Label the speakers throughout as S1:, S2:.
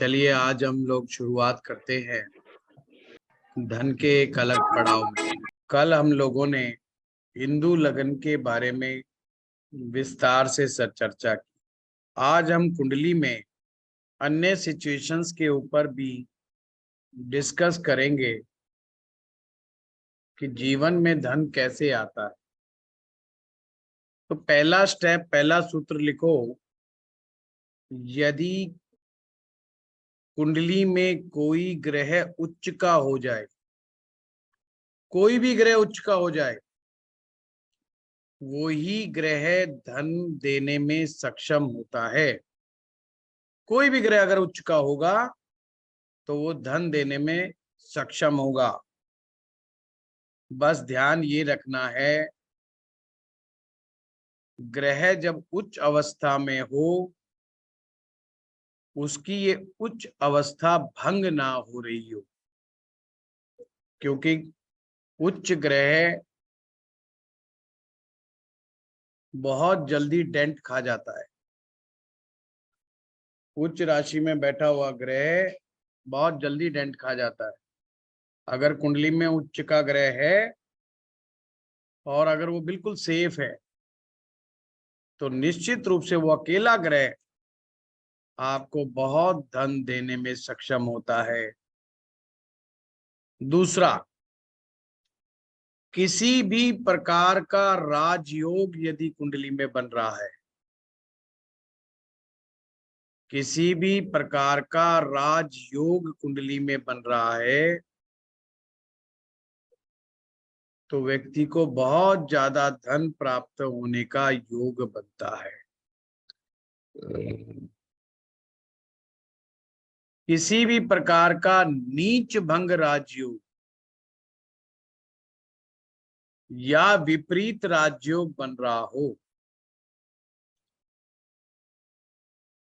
S1: चलिए आज हम लोग शुरुआत करते हैं धन के एक अलग पड़ाव में। कल हम लोगों ने हिंदू लगन के बारे में विस्तार से चर्चा की। आज हम कुंडली में अन्य सिचुएशंस के ऊपर भी डिस्कस करेंगे कि जीवन में धन कैसे आता है। तो पहला स्टेप, पहला सूत्र लिखो। यदि कुंडली में कोई ग्रह उच्च का हो जाए, कोई भी ग्रह उच्च का हो जाए, वो ही ग्रह धन देने में सक्षम होता है। कोई भी ग्रह अगर उच्च का होगा तो वो धन देने में सक्षम होगा। बस ध्यान ये रखना है, ग्रह जब उच्च अवस्था में हो, उसकी ये उच्च अवस्था भंग ना हो रही हो, क्योंकि उच्च ग्रह बहुत जल्दी डेंट खा जाता है। उच्च राशि में बैठा हुआ ग्रह बहुत जल्दी डेंट खा जाता है। अगर कुंडली में उच्च का ग्रह है और अगर वो बिल्कुल सेफ है तो निश्चित रूप से वो अकेला ग्रह आपको बहुत धन देने में सक्षम होता है। दूसरा, किसी भी प्रकार का राजयोग यदि कुंडली में बन रहा है, किसी भी प्रकार का राजयोग कुंडली में बन रहा है, तो व्यक्ति को बहुत ज्यादा धन प्राप्त होने का योग बनता है। किसी भी प्रकार का नीच भंग राजयोग या विपरीत राजयोग बन रहा हो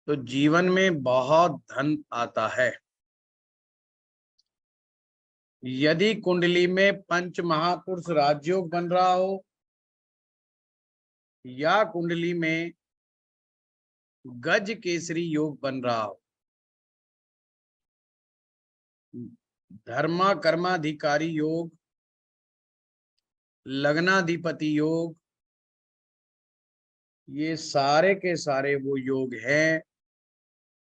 S1: तो जीवन में बहुत धन आता है। यदि कुंडली में पंच महापुरुष राजयोग बन रहा हो या कुंडली में गज केसरी योग बन रहा हो, धर्मा कर्माधिकारी योग, लग्नाधिपति योग, ये सारे के सारे वो योग हैं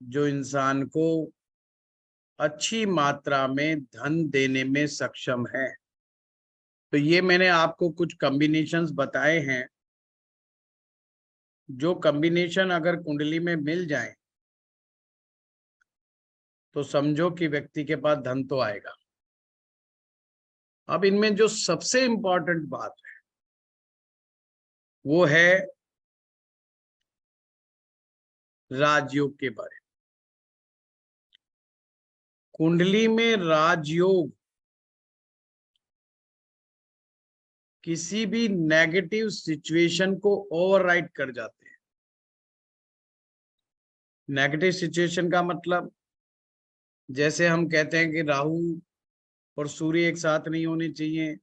S1: जो इंसान को अच्छी मात्रा में धन देने में सक्षम है। तो ये मैंने आपको कुछ कॉम्बिनेशंस बताए हैं, जो कॉम्बिनेशन अगर कुंडली में मिल जाए तो समझो कि व्यक्ति के पास धन तो आएगा। अब इनमें जो सबसे इंपॉर्टेंट बात है वो है राजयोग के बारे में। कुंडली में राजयोग किसी भी नेगेटिव सिचुएशन को ओवरराइड कर जाते हैं। नेगेटिव सिचुएशन का मतलब, जैसे हम कहते हैं कि राहु और सूर्य एक साथ नहीं होने चाहिए,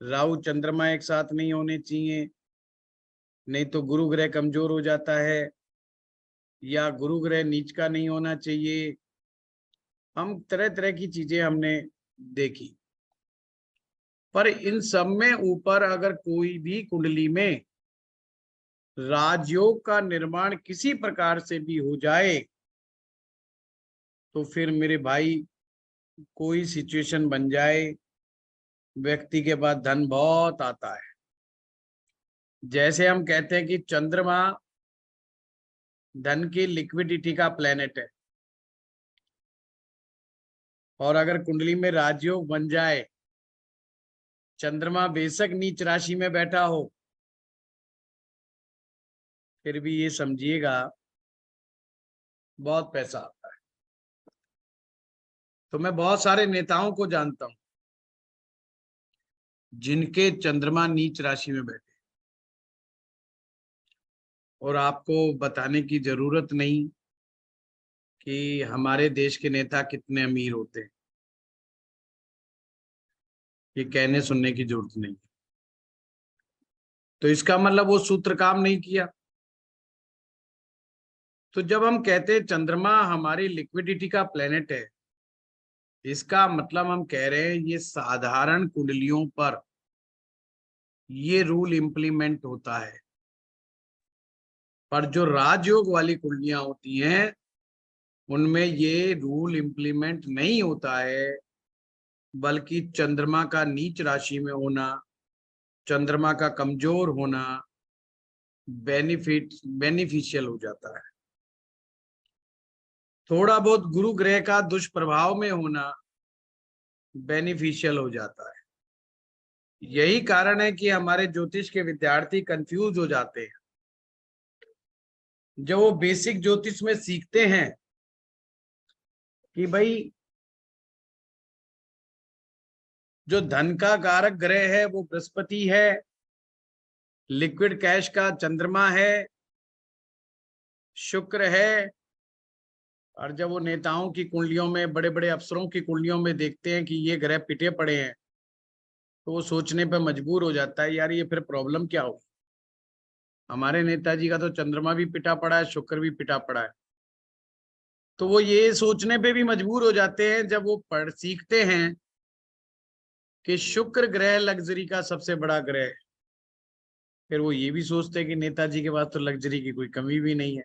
S1: राहु चंद्रमा एक साथ नहीं होने चाहिए, नहीं तो गुरु ग्रह कमजोर हो जाता है, या गुरु ग्रह नीच का नहीं होना चाहिए। हम तरह तरह की चीजें हमने देखी, पर इन सब में ऊपर अगर कोई भी कुंडली में राजयोग का निर्माण किसी प्रकार से भी हो जाए तो फिर मेरे भाई, कोई सिचुएशन बन जाए, व्यक्ति के पास धन बहुत आता है। जैसे हम कहते हैं कि चंद्रमा धन की लिक्विडिटी का प्लेनेट है, और अगर कुंडली में राजयोग बन जाए, चंद्रमा बेशक नीच राशि में बैठा हो, फिर भी ये समझिएगा बहुत पैसा आता है। तो मैं बहुत सारे नेताओं को जानता हूं जिनके चंद्रमा नीच राशि में बैठे, और आपको बताने की जरूरत नहीं कि हमारे देश के नेता कितने अमीर होते हैं, ये कहने सुनने की जरूरत नहीं। तो इसका मतलब वो सूत्र काम नहीं किया। तो जब हम कहते हैं चंद्रमा हमारी लिक्विडिटी का प्लेनेट है, इसका मतलब हम कह रहे हैं ये साधारण कुंडलियों पर ये रूल इंप्लीमेंट होता है, पर जो राजयोग वाली कुंडलियां होती हैं उनमें ये रूल इंप्लीमेंट नहीं होता है, बल्कि चंद्रमा का नीच राशि में होना, चंद्रमा का कमजोर होना बेनिफिशियल हो जाता है। थोड़ा बहुत गुरु ग्रह का दुष्प्रभाव में होना बेनिफिशियल हो जाता है। यही कारण है कि हमारे ज्योतिष के विद्यार्थी कंफ्यूज हो जाते हैं। जब वो बेसिक ज्योतिष में सीखते हैं कि भाई जो धन का कारक ग्रह है वो बृहस्पति है, लिक्विड कैश का चंद्रमा है, शुक्र है, और जब वो नेताओं की कुंडलियों में, बड़े बड़े अफसरों की कुंडलियों में देखते हैं कि ये ग्रह पिटे पड़े हैं, तो वो सोचने पर मजबूर हो जाता है यार ये फिर प्रॉब्लम क्या हो। हमारे नेताजी का तो चंद्रमा भी पिटा पड़ा है, शुक्र भी पिटा पड़ा है। तो वो ये सोचने पे भी मजबूर हो जाते हैं जब वो पढ़ सीखते हैं कि शुक्र ग्रह लग्जरी का सबसे बड़ा ग्रह है। फिर वो ये भी सोचते हैं कि नेताजी के पास तो लग्जरी की कोई कमी भी नहीं है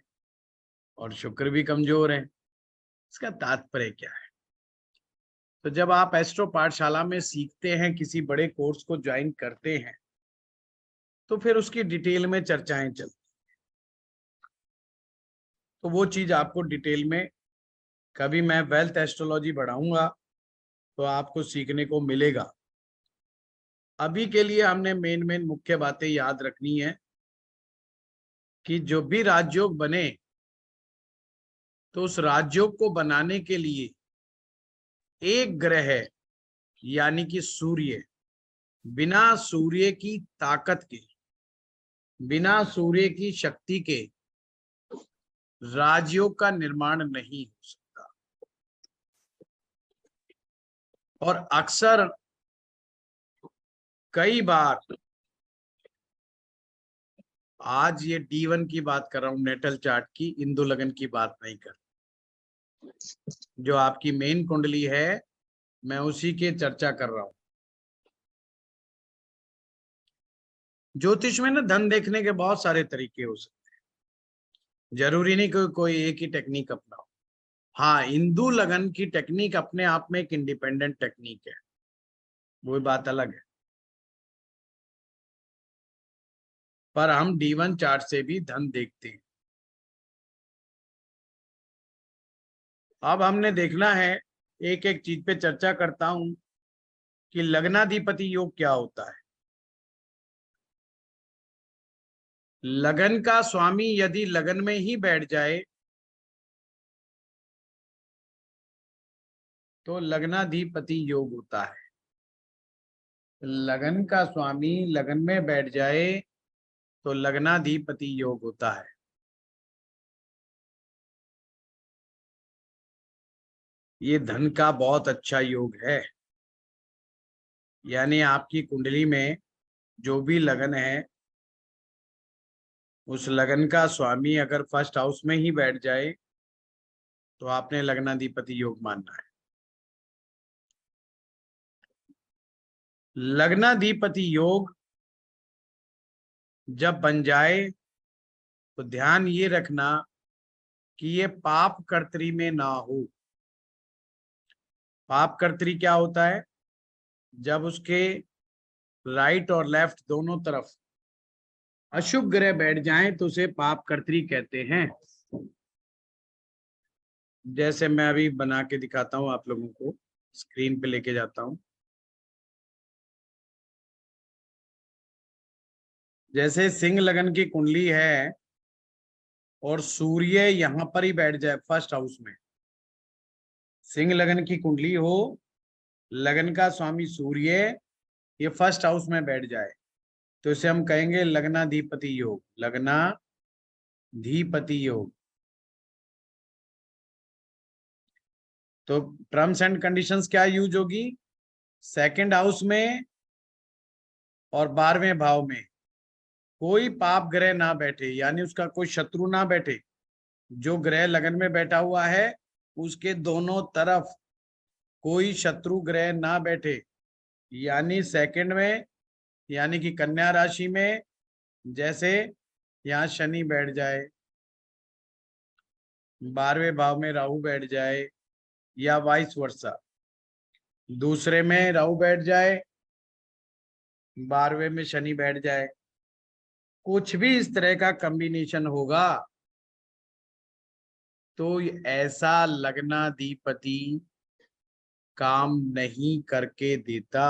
S1: और शुक्र भी कमजोर है। इसका तात्पर्य क्या है? तो जब आप एस्ट्रो पाठशाला में सीखते हैं, किसी बड़े कोर्स को ज्वाइन करते हैं, तो फिर उसकी डिटेल में चर्चाएं चलती, तो वो चीज आपको डिटेल में कभी मैं वेल्थ एस्ट्रोलॉजी बढ़ाऊंगा तो आपको सीखने को मिलेगा। अभी के लिए हमने मेन मुख्य बातें याद रखनी है कि जो भी राजयोग बने तो उस राजयोग को बनाने के लिए एक ग्रह है, यानी कि सूर्य, बिना सूर्य की ताकत के, बिना सूर्य की शक्ति के राजयोग का निर्माण नहीं हो सकता। और अक्सर कई बार, आज ये D1 की बात कर रहा हूं, नेटल चार्ट की, इंदु लगन की बात नहीं कर, जो आपकी मेन कुंडली है मैं उसी की चर्चा कर रहा हूं। ज्योतिष में ना धन देखने के बहुत सारे तरीके हो सकते हैं, जरूरी नहीं कोई एक ही टेक्निक अपनाओ। हाँ, इंदु लगन की टेक्निक अपने आप में एक इंडिपेंडेंट टेक्निक है, वो बात अलग है, पर हम D1 चार्ट से भी धन देखते हैं। अब हमने देखना है, एक एक चीज पे चर्चा करता हूं कि लग्नाधिपति योग क्या होता है। लगन का स्वामी यदि लगन में ही बैठ जाए तो लग्नाधिपति योग होता है। लगन का स्वामी लगन में बैठ जाए तो लग्नाधिपति योग होता है। ये धन का बहुत अच्छा योग है, यानी आपकी कुंडली में जो भी लगन है उस लगन का स्वामी अगर फर्स्ट हाउस में ही बैठ जाए तो आपने लग्नाधिपति योग मानना है। लग्नाधिपति योग जब बन जाए तो ध्यान ये रखना कि ये पाप कर्त्री में ना हो। पाप कर्त्री क्या होता है? जब उसके राइट और लेफ्ट दोनों तरफ अशुभ ग्रह बैठ जाएं तो उसे पाप कर्त्री कहते हैं। जैसे मैं अभी बना के दिखाता हूं आप लोगों को, स्क्रीन पे लेके जाता हूं। जैसे सिंह लगन की कुंडली है और सूर्य यहां पर ही बैठ जाए फर्स्ट हाउस में, सिंह लगन की कुंडली हो, लगन का स्वामी सूर्य ये फर्स्ट हाउस में बैठ जाए तो इसे हम कहेंगे लग्नाधिपति योग, लग्नाधिपति योग। तो टर्म्स एंड कंडीशंस क्या यूज होगी? सेकंड हाउस में और 12वें भाव में कोई पाप ग्रह ना बैठे, यानी उसका कोई शत्रु ना बैठे, जो ग्रह लगन में बैठा हुआ है उसके दोनों तरफ कोई शत्रु ग्रह ना बैठे, यानी सेकंड में, यानी कि कन्या राशि में जैसे यहाँ शनि बैठ जाए, 12वें भाव में राहु बैठ जाए, या वाइस वर्सा, दूसरे में राहु बैठ जाए, 12वें में शनि बैठ जाए, कुछ भी इस तरह का कॉम्बिनेशन होगा तो ऐसा लग्नाधिपति काम नहीं करके देता।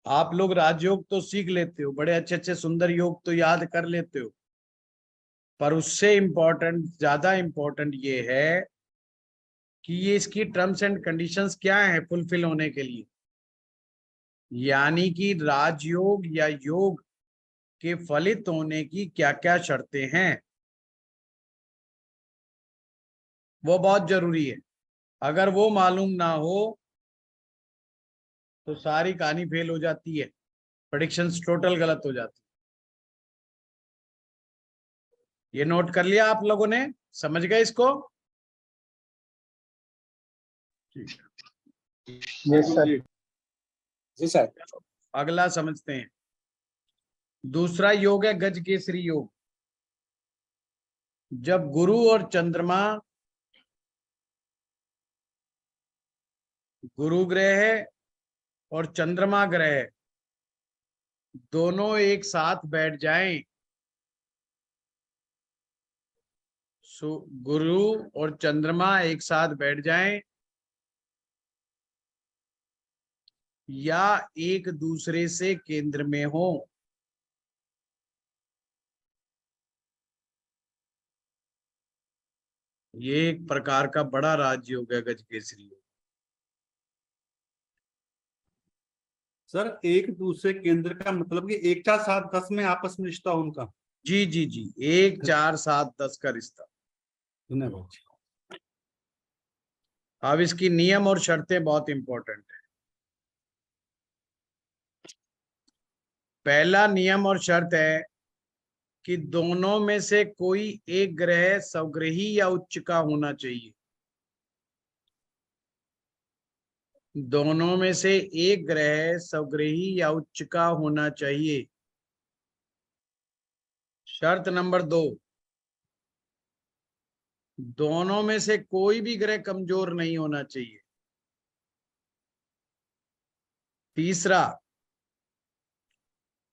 S1: आप लोग राजयोग तो सीख लेते हो, बड़े अच्छे अच्छे सुंदर योग तो याद कर लेते हो, पर उससे इम्पोर्टेंट, ज्यादा इम्पोर्टेंट ये है कि ये इसकी टर्म्स एंड कंडीशंस क्या है फुलफिल होने के लिए, यानी कि राजयोग या योग के फलित होने की क्या क्या शर्तें हैं, वो बहुत जरूरी है। अगर वो मालूम ना हो तो सारी कहानी फेल हो जाती है, प्रेडिक्शंस टोटल गलत हो जाती है। ये नोट कर लिया आप लोगों ने, समझ गए इसको?
S2: Yes sir. जी सर।
S1: अगला समझते हैं। दूसरा योग है गज केसरी योग। जब गुरु और चंद्रमा, गुरु ग्रह है और चंद्रमा ग्रह है, दोनों एक साथ बैठ जाएं, गुरु और चंद्रमा एक साथ बैठ जाएं या एक दूसरे से केंद्र में हो, ये एक प्रकार का बड़ा राजयोग है गज केसरी योग।
S3: सर एक दूसरे केंद्र का मतलब कि 1 4 7 10 में आपस में रिश्ता उनका?
S1: जी जी जी, 1 4 7 10 का रिश्ता।
S3: धन्यवाद।
S1: अब इसकी नियम और शर्तें बहुत इंपॉर्टेंट है। पहला नियम और शर्त है कि दोनों में से कोई एक ग्रह स्वग्रही या उच्च का होना चाहिए। दोनों में से एक ग्रह स्वग्रही या उच्च का होना चाहिए। शर्त नंबर 2, दोनों में से कोई भी ग्रह कमजोर नहीं होना चाहिए। तीसरा,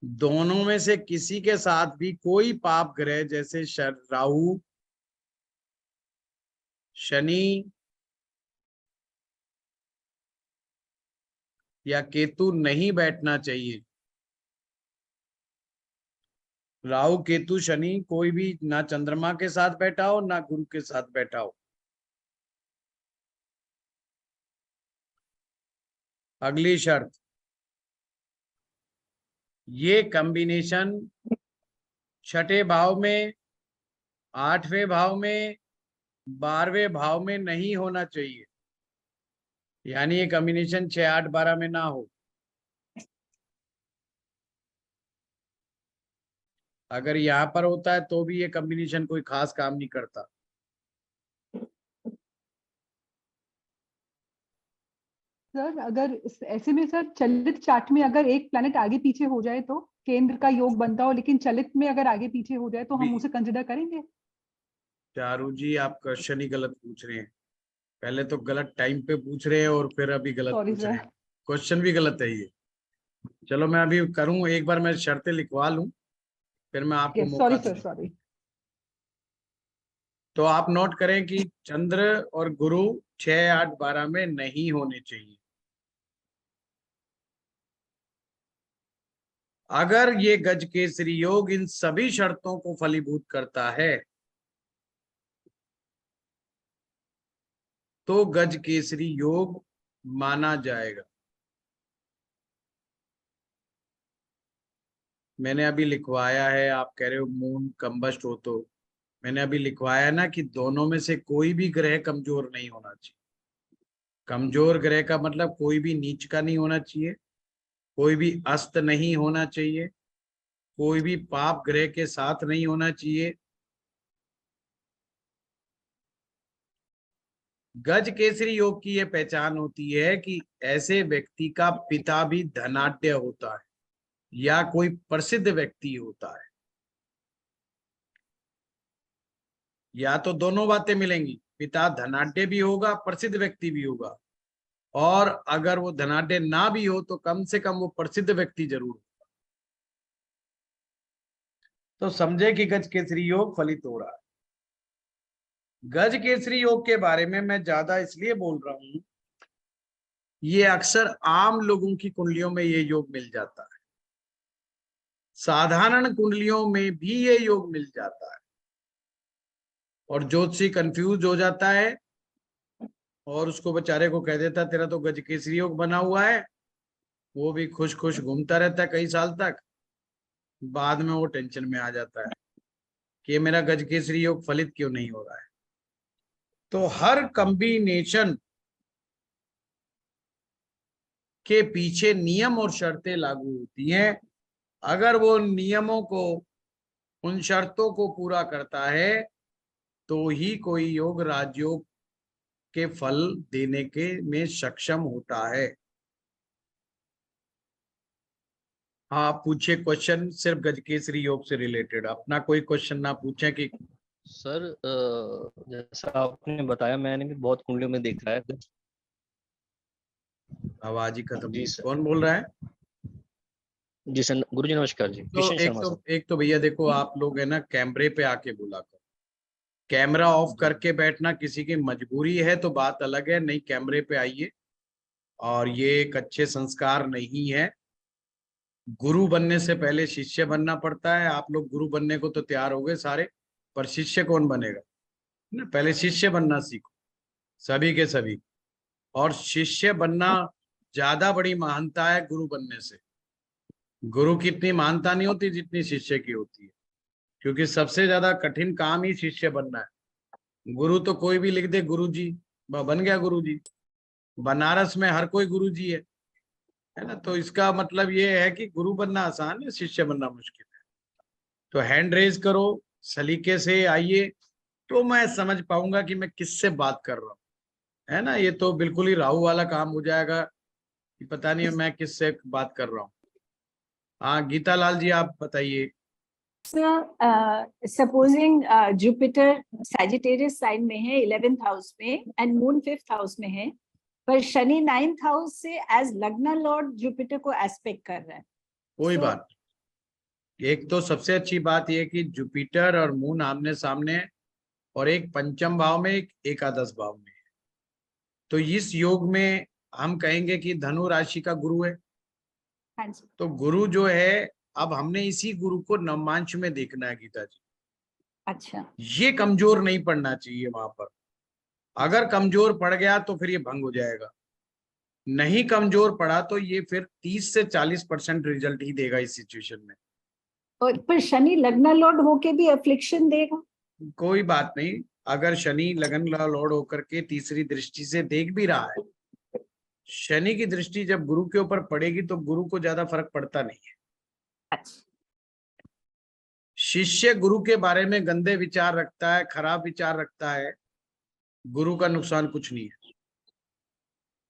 S1: दोनों में से किसी के साथ भी कोई पाप ग्रह जैसे राहु, शनि या केतु नहीं बैठना चाहिए। राहु केतु शनि कोई भी ना चंद्रमा के साथ बैठा हो ना गुरु के साथ बैठा हो। अगली शर्त, ये कॉम्बिनेशन छठे भाव में, 8वें भाव में, 12वें भाव में नहीं होना चाहिए, यानी ये कॉम्बिनेशन 6 8 12 में ना हो। अगर यहाँ पर होता है तो भी ये कॉम्बिनेशन कोई खास काम नहीं करता।
S4: सर अगर ऐसे में सर चलित चार्ट में अगर एक प्लैनेट आगे पीछे हो जाए तो केंद्र का योग बनता हो, लेकिन चलित में अगर आगे पीछे हो जाए तो हम उसे कंसिडर करेंगे?
S1: चारू जी, आप क्वेश्चन ही गलत पूछ रहे हैं। पहले तो गलत टाइम पे पूछ रहे हैं और फिर अभी गलत
S4: सॉरी
S1: पूछ रहे
S4: सर।
S1: हैं। क्वेश्चन भी गलत है ये। चलो मैं अभी करूं, एक बार मैं शर्तें लिखवा लूं, फिर मैं आपको मौका
S4: सॉरी सर,
S1: दूंगा।
S4: सॉरी।
S1: तो आप नोट करें कि चंद्र और गुरु 6 8 12 में नहीं होने चाहिए। अगर ये गज केसरी योग इन सभी शर्तों को फलीभूत करता है तो गज केसरी योग माना जाएगा। मैंने अभी लिखवाया है, आप कह रहे हो मून कंबस्ट हो, तो मैंने अभी लिखवाया ना कि दोनों में से कोई भी ग्रह कमजोर नहीं होना चाहिए। कमजोर ग्रह का मतलब कोई भी नीच का नहीं होना चाहिए, कोई भी अस्त नहीं होना चाहिए, कोई भी पाप ग्रह के साथ नहीं होना चाहिए। गज केसरी योग की यह पहचान होती है कि ऐसे व्यक्ति का पिता भी धनाढ्य होता है या कोई प्रसिद्ध व्यक्ति होता है, या तो दोनों बातें मिलेंगी, पिता धनाढ्य भी होगा, प्रसिद्ध व्यक्ति भी होगा, और अगर वो धनाढ्य ना भी हो तो कम से कम वो प्रसिद्ध व्यक्ति जरूर होगा। तो समझे कि गज केसरी योग फलित हो रहा है। गज केसरी योग के बारे में मैं ज्यादा इसलिए बोल रहा हूं, ये अक्सर आम लोगों की कुंडलियों में ये योग मिल जाता है, साधारण कुंडलियों में भी ये योग मिल जाता है, और ज्योतिषी कंफ्यूज हो जाता है और उसको बेचारे को कह देता तेरा तो गज केसरी योग बना हुआ है, वो भी खुश खुश घूमता रहता है कई साल तक, बाद में वो टेंशन में आ जाता है कि मेरा गज केसरी योग फलित क्यों नहीं हो रहा है। तो हर कॉम्बिनेशन के पीछे नियम और शर्तें लागू होती हैं। अगर वो नियमों को, उन शर्तों को पूरा करता है तो ही कोई योग राजयोग के फल देने के में सक्षम होता है। हाँ, पूछे क्वेश्चन सिर्फ गज केसरी योग से रिलेटेड, अपना कोई क्वेश्चन ना पूछे कि
S5: सर जैसा आपने बताया, मैंने भी बहुत कुंडलियों में देखा है।
S1: आवाज ही खत्म।
S5: जी सर।
S1: कौन बोल रहा है?
S5: जी सर, गुरुजी नमस्कार जी।
S1: तो
S5: किशन शर्मा सर।
S1: एक तो भैया देखो, आप लोग है ना कैमरे पे आके बोला करो, कैमरा ऑफ करके बैठना किसी की मजबूरी है तो बात अलग है, नहीं कैमरे पे आइए। और ये एक अच्छे संस्कार नहीं है। गुरु बनने से पहले शिष्य बनना पड़ता है। आप लोग गुरु बनने को तो तैयार हो गए सारे, पर शिष्य कौन बनेगा ना, पहले शिष्य बनना सीखो सभी के सभी। और शिष्य बनना ज्यादा बड़ी महानता है गुरु बनने से। गुरु की इतनी महानता नहीं होती जितनी शिष्य की होती है, क्योंकि सबसे ज्यादा कठिन काम ही शिष्य बनना है। गुरु तो कोई भी लिख दे गुरु जी, बन गया गुरु जी। बनारस में हर कोई गुरु जी है ना। तो इसका मतलब ये है कि गुरु बनना आसान है, शिष्य बनना मुश्किल है। तो हैंड रेज करो, सलीके से आइए, तो मैं समझ पाऊंगा कि मैं किससे बात कर रहा हूँ, है ना। ये तो बिल्कुल ही राहु वाला काम हो जाएगा कि पता नहीं मैं किससे बात कर रहा हूँ। हाँ गीता लाल जी, आप बताइए।
S6: सपोजिंग जुपिटर सैजिटेरियस साइन में है 11th हाउस में एंड मून 5th हाउस में है, पर शनि 9th हाउस से एज लग्न लॉर्ड जुपिटर को एस्पेक्ट कर रहा है।
S1: कोई बात, एक तो सबसे अच्छी बात यह कि जुपिटर और मून आमने सामने है, और एक पंचम भाव में, एक एकादश भाव में है। तो इस योग में हम कहेंगे कि धनु राशि का गुरु है।
S6: हाँ जी।
S1: तो गुरु जो है, अब हमने इसी गुरु को नवमांश में देखना है गीता जी।
S6: अच्छा।
S1: ये कमजोर नहीं पड़ना चाहिए वहां पर। अगर कमजोर पड़ गया तो फिर ये भंग हो जाएगा, नहीं कमजोर पड़ा तो ये फिर 30 से 40% रिजल्ट ही देगा इस सिचुएशन में।
S6: और पर शनि लग्न लॉर्ड होके भी अफ्लिक्शन देगा?
S1: कोई बात नहीं, अगर शनि लगन लॉर्ड होकर के तीसरी दृष्टि से देख भी रहा है, शनि की दृष्टि जब गुरु के ऊपर पड़ेगी तो गुरु को ज्यादा फर्क पड़ता नहीं है।
S6: अच्छा।
S1: शिष्य गुरु के बारे में गंदे विचार रखता है, खराब विचार रखता है, गुरु का नुकसान कुछ नहीं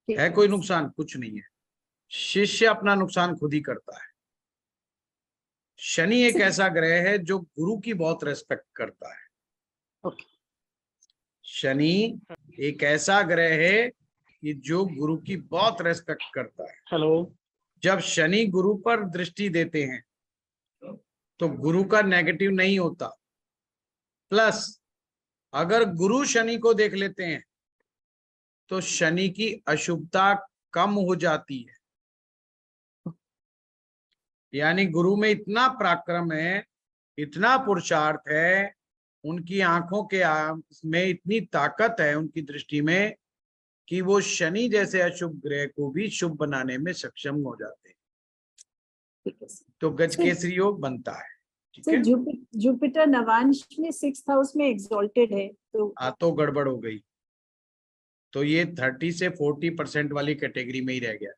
S1: है कोई नुकसान कुछ नहीं है। शिष्य अपना नुकसान खुद ही करता है। शनि एक ऐसा ग्रह है जो गुरु की बहुत रेस्पेक्ट करता है। शनि एक ऐसा ग्रह है कि जो गुरु की बहुत रेस्पेक्ट करता है।
S2: हेलो।
S1: जब शनि गुरु पर दृष्टि देते हैं तो गुरु का नेगेटिव नहीं होता, प्लस अगर गुरु शनि को देख लेते हैं तो शनि की अशुभता कम हो जाती है। यानी गुरु में इतना पराक्रम है, इतना पुरुषार्थ है, उनकी आंखों के में इतनी ताकत है उनकी दृष्टि में, कि वो शनि जैसे अशुभ ग्रह को भी शुभ बनाने में सक्षम हो जाते हैं। तो गज केसरी योग बनता है। ठीक है।
S6: जुपिटर नवांश में 6th हाउस में एग्जॉल्टेड है, तो
S1: गड़बड़ हो गई। तो ये 30 से 40% वाली कैटेगरी में ही रह गया।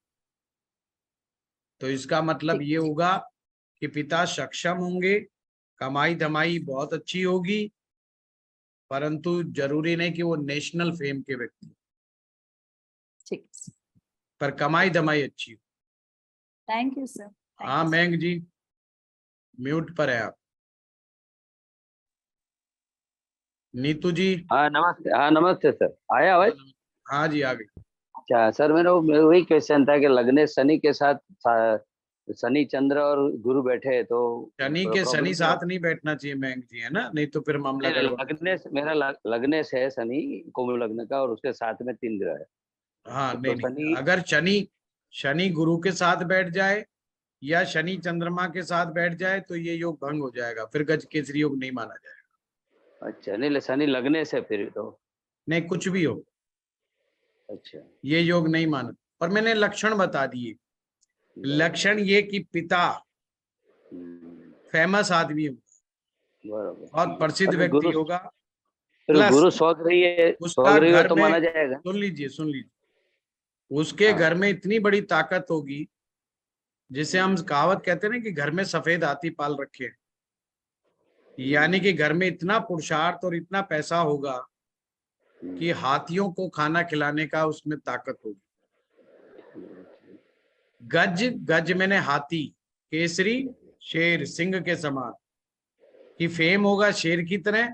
S1: तो इसका मतलब ये होगा कि पिता सक्षम होंगे, कमाई धमाई बहुत अच्छी होगी, परंतु जरूरी नहीं कि वो नेशनल फेम के व्यक्ति,
S6: ठीक,
S1: पर कमाई धमाई अच्छी हो।
S6: Thank you sir.
S1: हाँ मैंग जी, म्यूट पर है आप। नीतू जी।
S7: हाँ नमस्ते सर, आया आवाज?
S1: हाँ जी, आ गई।
S7: अच्छा सर, मेरा वही क्वेश्चन था कि लगने शनि के साथ शनि चंद्र और गुरु बैठे तो
S1: शनि के
S7: प्रॉब्लम
S1: शनि
S7: क्या
S1: साथ नहीं बैठना चाहिए मैंग जी, है ना, नहीं तो फिर मामला
S7: नहीं,
S1: गड़बड़।
S7: मेरा लगने से है शनि कुंभ लग्न का, और उसके साथ में 3 ग्रह है।
S1: हाँ
S7: तो
S1: नहीं
S7: शनि,
S1: अगर शनि गुरु के साथ बैठ जाए या शनि चंद्रमा के साथ बैठ जाए तो ये योग भंग हो जाएगा, फिर गज केसरी योग नहीं माना जाएगा।
S7: अच्छा नहीं, शनि लगने से फिर तो
S1: नहीं, कुछ भी हो,
S7: अच्छा
S1: ये योग नहीं माना। और मैंने लक्षण बता दिए। लक्षण ये कि पिता फेमस आदमी होगा,
S7: बराबर।
S1: बहुत प्रसिद्ध
S7: अगर
S1: व्यक्ति
S7: गुरु,
S1: होगा,
S7: फिर
S1: प्लस
S7: गुरु स्वग्रही है,
S1: उसका
S7: स्वग्रही हो
S1: घर
S7: तो
S1: में,
S7: माना जाएगा।
S1: सुन लीजिए, उसके
S7: हाँ।
S1: घर में इतनी बड़ी ताकत होगी, जिसे हम कहावत कहते हैं ना कि घर में सफेद हाथी पाल रखे, यानी कि घर में इतना पुरुषार्थ और इतना पैसा होगा कि हाथियों को खाना खिलाने का उसमें ताकत होगी। गज, गज मैंने हाथी, केसरी शेर सिंह के समान कि फेम होगा शेर की तरह,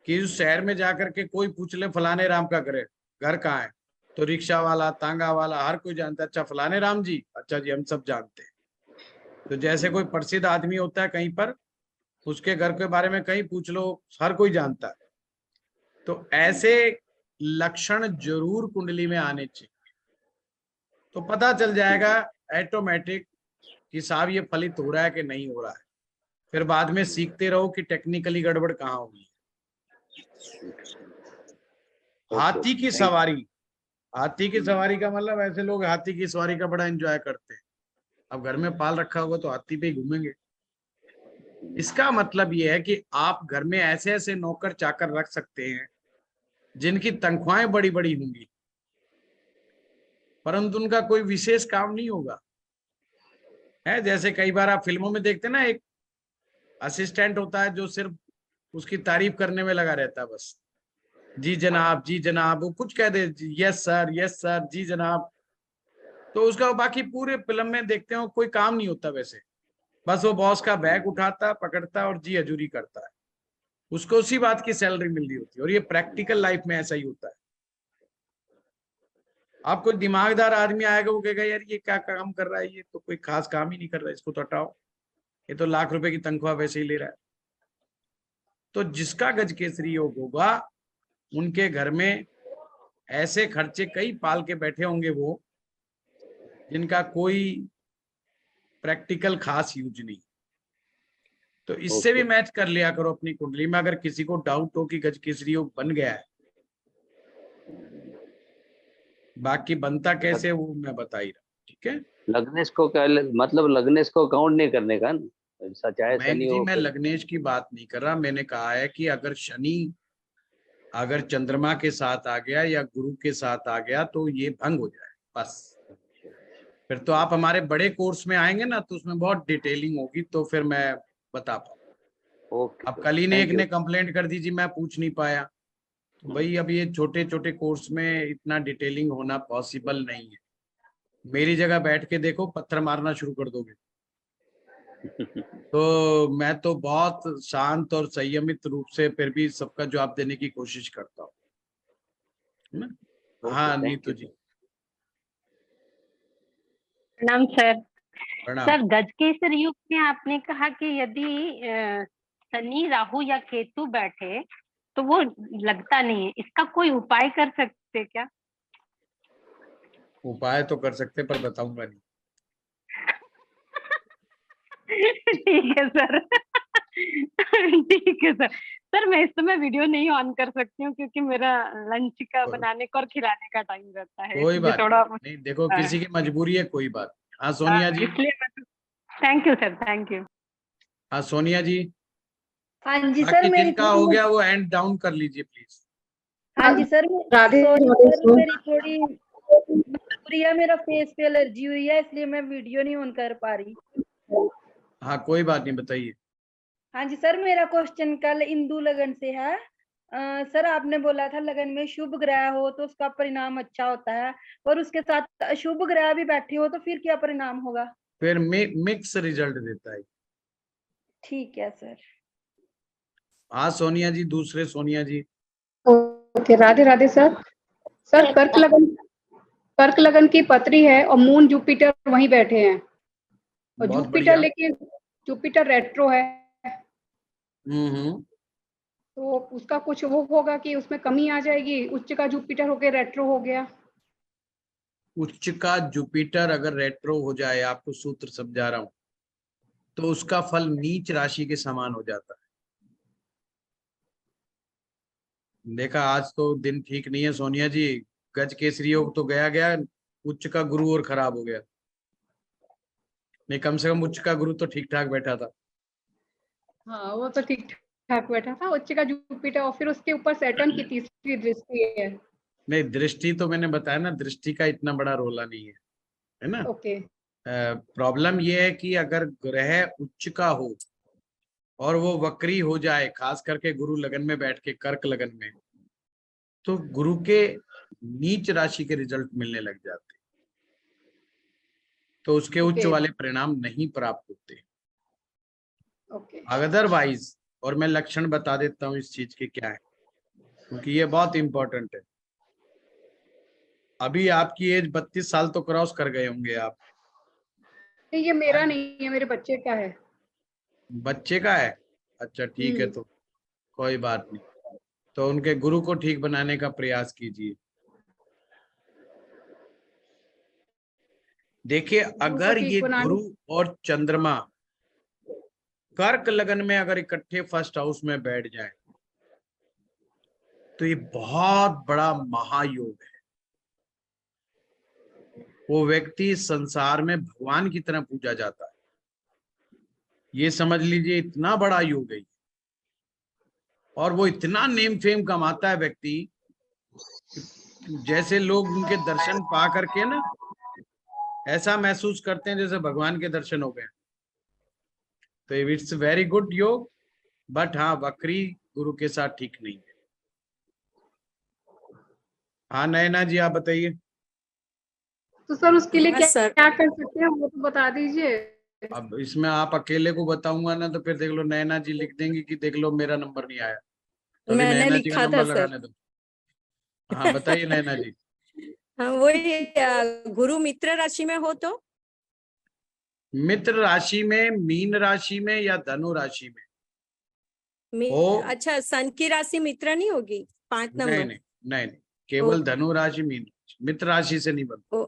S1: कि उस शहर में जाकर के कोई पूछ ले फलाने राम का घर कहाँ है, तो रिक्शा वाला, तांगा वाला, हर कोई जानता है, अच्छा फलाने राम जी, अच्छा जी हम सब जानते हैं। तो जैसे कोई प्रसिद्ध आदमी होता है कहीं पर, उसके घर के बारे में कहीं पूछ लो, हर कोई जानता है। तो ऐसे लक्षण जरूर कुंडली में आने चाहिए, तो पता चल जाएगा ऑटोमेटिक कि साहब ये फलित हो रहा है कि नहीं हो रहा है। फिर बाद में सीखते रहो कि टेक्निकली गड़बड़ कहाँ होगी। हाथी की सवारी, हाथी की सवारी का मतलब, ऐसे लोग हाथी की सवारी का बड़ा एंजॉय करते हैं। अब घर में पाल रखा होगा तो हाथी पे ही घूमेंगे। इसका मतलब यह है कि आप घर में ऐसे ऐसे नौकर चाकर रख सकते हैं जिनकी तनख्वाहें बड़ी बड़ी होंगी, परंतु उनका कोई विशेष काम नहीं होगा। है जैसे कई बार आप फिल्मों में देखते हैं ना, एक असिस्टेंट होता है जो सिर्फ उसकी तारीफ करने में लगा रहता है, बस जी जनाब, वो कुछ कह दे यस सर, जी जनाब, तो उसका बाकी पूरे फिल्म में देखते हो कोई काम नहीं होता वैसे, बस वो बॉस का बैग उठाता, पकड़ता और जी हजूरी करता है, उसको उसी बात की सैलरी मिल रही होती है। और ये प्रैक्टिकल लाइफ में ऐसा ही होता है। आप कोई दिमागदार आदमी आएगा, वो कहेगा यार ये क्या काम कर रहा है, ये तो कोई खास काम ही नहीं कर रहा है, इसको तो हटाओ, ये तो लाख रुपए की तनख्वाह वैसे ही ले रहा है। तो जिसका गज केसरी योग होगा, उनके घर में ऐसे खर्चे कई पाल के बैठे होंगे वो, जिनका कोई प्रैक्टिकल खास यूज नहीं। तो इससे भी मैच कर लिया करो अपनी कुंडली में, अगर किसी को डाउट हो कि गज केसरी योग बन गया है। बाकी बनता कैसे वो मैं बता ही रहा, ठीक है।
S7: लग्नेश को क्या मतलब, लग्नेश को काउंट नहीं करने का ना, चाहे शनि हो।
S1: मैं लग्नेश की बात नहीं कर रहा, मैंने कहा है कि अगर शनि अगर चंद्रमा के साथ आ गया या गुरु के साथ आ गया तो ये भंग हो जाए बस। फिर तो आप हमारे बड़े कोर्स में आएंगे ना, तो उसमें बहुत डिटेलिंग होगी, तो फिर मैं बता पाऊँ। अब कल ही ने एक ने कंप्लेंट कर दी जी मैं पूछ नहीं पाया, तो भाई अब ये छोटे छोटे कोर्स में इतना डिटेलिंग होना पॉसिबल नहीं है। मेरी जगह बैठ के देखो, पत्थर मारना शुरू कर दोगे। तो मैं तो बहुत शांत और संयमित रूप से फिर भी सबका जवाब देने की कोशिश करता हूँ। हाँ नीतू जी।
S8: प्रणाम सर।
S1: प्रणाम।
S8: सर गज केसर युग में आपने कहा कि यदि शनि राहु या केतु बैठे तो वो लगता नहीं है, इसका कोई उपाय कर सकते क्या?
S1: उपाय तो कर सकते पर बताऊंगा नहीं।
S8: ठीक है सर। ठीक है सर। सर मैं इस समय वीडियो नहीं ऑन कर सकती हूँ क्योंकि मेरा लंच का बनाने का और खिलाने का टाइम रहता है।
S1: कोई बात
S8: थोड़ा
S1: नहीं, देखो किसी की मजबूरी है, कोई बात। हाँ सोनिया जी।
S8: इसलिए thank you sir, thank you.
S1: हाँ सोनिया जी।
S9: हाँ जी सर,
S1: बाकी
S9: मेरी
S1: जिनका हो गया वो हैंड डाउन कर लीजिए प्लीज।
S9: हाँ जी सर,
S10: राधे
S9: सर मेरी थोड़ी मजबूरी है, मेरा फेस पे एलर्जी हुई है, इसलिए मैं वीडियो नहीं ऑन कर पा रही।
S1: हाँ कोई बात नहीं, बताइए।
S9: हाँ जी सर, मेरा क्वेश्चन कल इंदु लगन से है। सर आपने बोला था लगन में शुभ ग्रह हो तो उसका परिणाम अच्छा होता है, और उसके साथ अशुभ ग्रह भी बैठे हो तो फिर क्या परिणाम होगा?
S1: फिर मिक्स रिजल्ट देता है।
S9: ठीक है सर।
S1: हाँ सोनिया जी, दूसरे Sonia ji.
S10: Okay, Radhe Radhe sir. Sir कर्क लगन की पत्री है और मून जुपिटर वहीं बैठे हैं, और
S1: बहुत
S10: जुपिटर
S1: बढ़िया।
S10: लेकिन जुपिटर रेट्रो है,
S1: हम्म।
S10: तो उसका कुछ वो होगा कि उसमें कमी आ जाएगी? उच्च का जुपिटर होके रेट्रो हो गया।
S1: उच्च का जुपिटर अगर रेट्रो हो जाए, आपको सूत्र समझा रहा हूं, तो उसका फल नीच राशि के समान हो जाता है। देखा, आज तो दिन ठीक नहीं है सोनिया जी। गज केसरी योग तो गया गया, उच्च का गुरु और खराब हो गया। नहीं, कम से कम उच्च का गुरु तो ठीक ठाक बैठा था।
S10: हाँ वो तो ठीक ठाक बैठा था, उच्च का जुपिटर, और फिर उसके ऊपर सैटर्न की तीसरी दृष्टि है।
S1: नहीं, दृष्टि तो मैंने बताया ना, दृष्टि का इतना बड़ा रोला नहीं है ना।
S10: ओके।
S1: प्रॉब्लम ये है कि अगर ग्रह उच्च का हो और वो वक्री हो जाए, खास करके गुरु लगन में बैठ के, कर्क लगन में, तो गुरु के नीच राशि के रिजल्ट मिलने लग जाते, तो उसके उच्च
S10: ओके।
S1: वाले परिणाम नहीं प्राप्त होते।
S10: ओके।
S1: अदरवाइज, और मैं लक्षण बता देता हूँ इस चीज के क्या है, क्योंकि ये बहुत इंपॉर्टेंट है। अभी आपकी एज 32 साल तो क्रॉस कर गए होंगे आप।
S10: नहीं, ये मेरा नहीं है, मेरे बच्चे का है।
S1: बच्चे का है? अच्छा ठीक है, तो कोई बात नहीं। तो उनके गुरु को ठीक बनाने का प्रयास कीजिए। देखिए, अगर ये गुरु और चंद्रमा कर्क लगन में अगर इकट्ठे फर्स्ट हाउस में बैठ जाएं, तो ये बहुत बड़ा महायोग है। वो व्यक्ति संसार में भगवान की तरह पूजा जाता है। ये समझ लीजिए, इतना बड़ा योग है। और वो इतना नेम फेम कमाता है व्यक्ति, जैसे लोग उनके दर्शन पा करके ना ऐसा महसूस करते हैं जैसे भगवान के दर्शन हो गए। तो इट्स वेरी गुड योग, बट हाँ, वक्री गुरु के साथ ठीक नहीं है। हाँ नैना जी, आप बताइए।
S10: तो सर उसके लिए क्या कर सकते हैं, वो तो बता दीजिए।
S1: अब इसमें आप अकेले को बताऊंगा ना तो फिर देख लो नैना जी लिख देंगी कि देख लो मेरा नंबर नहीं आया। तो अभी
S11: मैंने
S1: नैना जी का
S11: लिखा
S1: नंबर
S11: था
S1: लगाने दो। हाँ बताइए नैना जी।
S11: हाँ वही, गुरु मित्र राशि में हो तो?
S1: मित्र राशि में, मीन राशि में या धनु राशि में हो?
S11: अच्छा, सन की राशि मित्र नहीं होगी? 5 नंबर?
S1: नहीं, केवल धनु राशि, मीन राशि, मित्र राशि से नहीं बनता।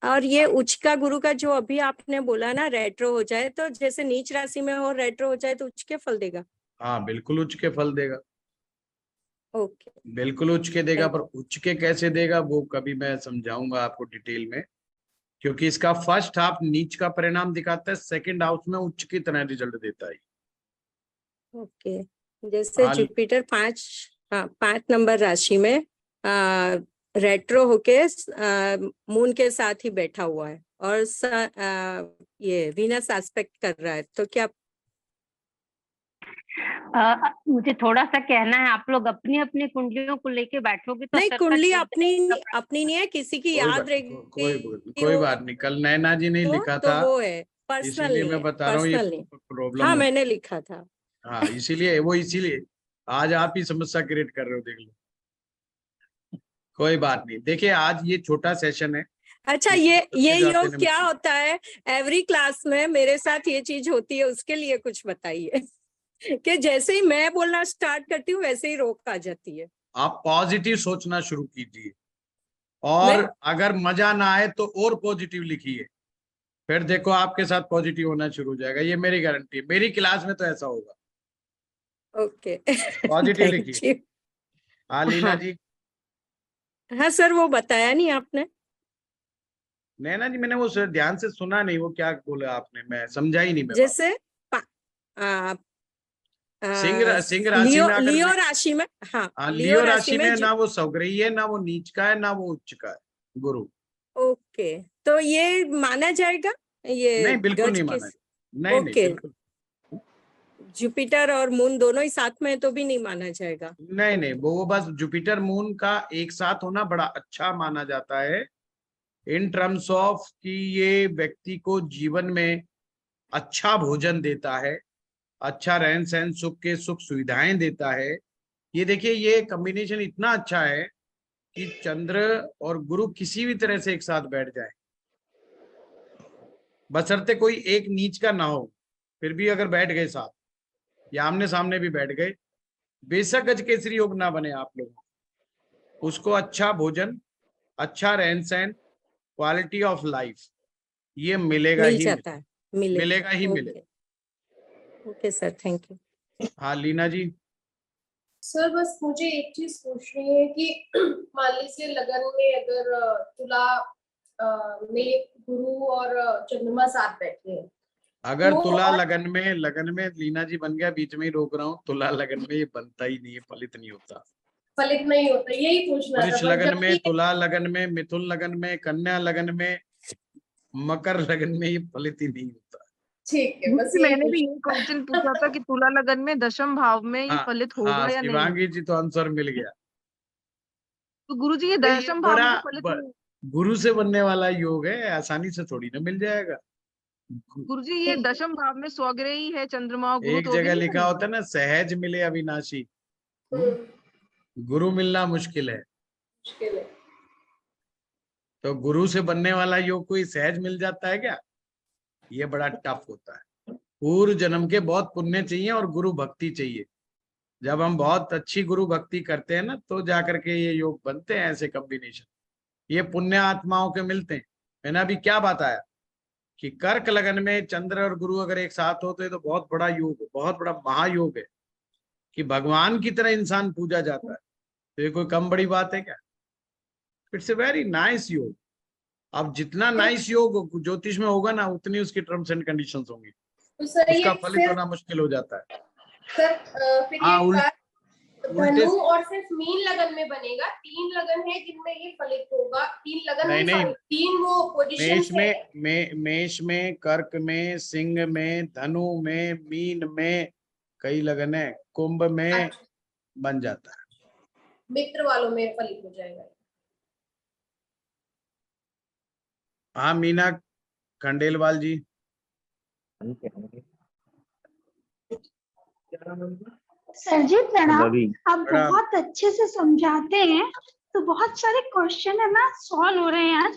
S11: और ये उच्च का गुरु का जो अभी आपने बोला ना, रेट्रो हो जाए तो जैसे नीच राशि में हो, रेट्रो हो जाए तो उच्च के फल देगा?
S1: हाँ बिल्कुल उच्च के फल देगा।
S11: ओके,
S1: बिल्कुल उच्च के देगा, पर उच्च के कैसे देगा वो कभी मैं समझाऊंगा आपको डिटेल में, क्योंकि इसका फर्स्ट हाफ नीच का परिणाम दिखाता है, सेकंड हाउस में उच्च की तरह रिजल्ट देता है।
S11: ओके, जैसे जुपिटर 5 नंबर राशि में रेट्रो होके मून के साथ ही बैठा हुआ है, और ये वीनस एस्पेक्ट कर रहा है, तो क्या?
S8: मुझे थोड़ा सा कहना है, आप लोग अपनी अपनी कुंडलियों को लेके बैठोगे तो
S11: नहीं, कुंडली अपनी नहीं है, किसी की याद रहेगी।
S1: कोई बात नहीं, कल नैना जी ने लिखा था,
S11: वो है पर्सनल,
S1: इसीलिए मैं बता रहा हूँ ये प्रॉब्लम।
S11: हाँ मैंने लिखा था।
S1: हाँ इसीलिए आज आप ही समस्या क्रिएट कर रहे हो, देख लो। कोई बात नहीं, देखिए आज ये छोटा सेशन है।
S11: अच्छा, ये योग क्या होता है? एवरी क्लास में मेरे साथ ये चीज होती है, उसके लिए कुछ बताइए। कि जैसे ही मैं बोलना स्टार्ट करती हूँ वैसे ही रोक आ जाती है।
S1: आप पॉजिटिव सोचना शुरू कीजिए, और अगर मजा ना आए तो और पॉजिटिव लिखिए, फिर देखो आपके साथ पॉजिटिव होना शुरू हो जाएगा। ये मेरी गारंटी है, मेरी क्लास में तो ऐसा होगा।
S11: ओके,
S1: पॉजिटिव लिखिए। हाँ लीना जी।
S11: हाँ सर, वो बताया नहीं आपने।
S1: नैना जी, मैंने वो ध्यान से सुना नहीं, वो क्या बोला आपने, मैं समझा ही नहीं।
S11: जैसे
S1: सिंह राशि में,
S11: लियो राशि में, हाँ
S1: लियो राशि में ना वो सौग्रही है, ना वो नीच का है, ना वो उच्च का है गुरु।
S11: ओके, तो ये माना जाएगा? ये
S1: नहीं, बिल्कुल नहीं माना। नहीं नहीं
S11: ओके।
S1: बिल्कुल
S11: जुपिटर और मून दोनों ही साथ में है तो भी नहीं माना जाएगा।
S1: नहीं नहीं, वो बस जुपिटर मून का एक साथ होना बड़ा अच्छा माना जाता है इन टर्म्स ऑफ कि ये व्यक्ति को जीवन में अच्छा भोजन देता है, अच्छा रहन सहन, सुख के सुख सुविधाएं देता है। ये देखिए ये कॉम्बिनेशन इतना अच्छा है कि चंद्र और गुरु किसी भी तरह से एक साथ बैठ जाए, बशर्ते कोई एक नीच का ना हो, फिर भी अगर बैठ गए साथ या आमने सामने भी बैठ गए, बेशक गज केसरी योग ना बने आप लोगों को, उसको अच्छा भोजन, अच्छा रहन सहन, क्वालिटी ऑफ लाइफ ये मिलेगा
S11: मिल
S1: ही
S11: जाता है,
S1: मिलेगा ही
S11: ओके।
S1: मिलेगा।
S11: Okay sir, thank you.
S1: हाँ लीना जी।
S12: सर बस मुझे एक चीज पूछनी है कि मान लीजिए लगन में अगर तुला में गुरु और चंद्रमा साथ बैठे हैं,
S1: अगर
S12: तो
S1: तुला
S12: और-
S1: लगन में लीना जी बन गया, बीच में ही रोक रहा हूँ, तुला लगन में ये बनता ही नहीं है, फलित नहीं होता।
S12: फलित नहीं होता, यही पूछना था।
S1: वृष
S12: बस
S1: लगन में,
S12: जबकि-
S1: तुला लगन में, मिथुन लगन में, कन्या लगन में, मकर लगन में ये फलित ही नहीं होता।
S12: ठीक है, बस यही
S13: मैंने भी ये क्वेश्चन पूछा था कि तुला लगन में दशम भाव में ये
S1: हाँ,
S13: फलित
S1: हाँ
S13: होगा या नहीं।
S1: शिवांगी जी तो आंसर मिल गया।
S13: तो गुरुजी ये
S1: ये
S13: दशम भाव
S1: बड़ा
S13: में फलित नहीं।
S1: गुरु से बनने वाला योग है, आसानी से थोड़ी ना मिल जाएगा।
S13: गुरुजी ये दशम भाव में स्वग्रही है चंद्रमा और गुरु,
S1: एक
S13: तो भी
S1: जगह
S13: नहीं
S1: लिखा होता है ना, सहज मिले अविनाशी, गुरु मिलना मुश्किल है।
S12: मुश्किल है।
S1: तो गुरु से बनने वाला योग कोई सहज मिल जाता है क्या? ये बड़ा टफ होता है। पूर्व जन्म के बहुत पुण्य चाहिए और गुरु भक्ति चाहिए। जब हम बहुत अच्छी गुरु भक्ति करते हैं ना, तो जाकर के ये योग बनते हैं, ऐसे कॉम्बिनेशन ये पुण्य आत्माओं के मिलते हैं। मैंने अभी क्या बताया कि कर्क लगन में चंद्र और गुरु अगर एक साथ होते तो बहुत बड़ा योग, बहुत बड़ा महायोग है कि भगवान की तरह इंसान पूजा जाता है। तो ये कोई कम बड़ी बात है क्या? इट्स ए वेरी नाइस योग। अब जितना नाइस योग ज्योतिष में होगा ना, उतनी उसकी टर्म्स एंड कंडीशंस होंगी,
S12: तो सर ये
S1: उसका फलित
S12: सिर्फ
S1: होना मुश्किल हो जाता है।
S12: सर फिर
S1: हाँ,
S12: ये कार्य
S1: उल्टे
S12: धनु और सिर्फ मीन लगन में बनेगा। 3 लगन है जिनमें ये फलित होगा। 3 लगन
S1: नहीं,
S12: में
S1: नहीं।
S12: 3 वो पोजीशन
S1: मेष में, कर्क में, सिंह में, धनु में, मीन में, कई लगन है, कुंभ में बन जाता है।
S12: मित्र वालों में फलित हो जाएगा।
S1: हाँ मीना खंडेलवाल जी।
S14: सर जी प्रणाम। आप
S1: प्रणाम।
S14: बहुत अच्छे से समझाते हैं, तो बहुत सारे क्वेश्चन है ना सॉल्व हो रहे हैं आज।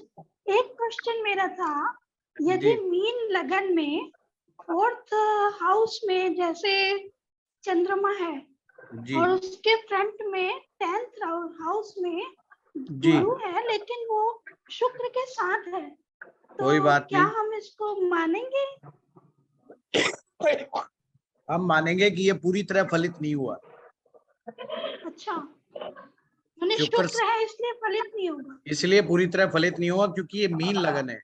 S14: एक क्वेश्चन मेरा था, यदि मीन लगन में 4th हाउस में जैसे चंद्रमा है
S1: जी।
S14: और उसके फ्रंट में 10th हाउस में
S1: जी।
S14: गुरु है, लेकिन वो शुक्र के साथ है, तो
S1: कोई बात
S14: क्या
S1: नहीं,
S14: हम इसको मानेंगे?
S1: हम मानेंगे कि ये पूरी तरह फलित नहीं हुआ।
S14: अच्छा, मैंने
S1: शुक्र
S14: शुक्र है इसलिए फलित नहीं होगा।
S1: इसलिए पूरी तरह फलित नहीं हुआ क्योंकि ये मीन लगन है।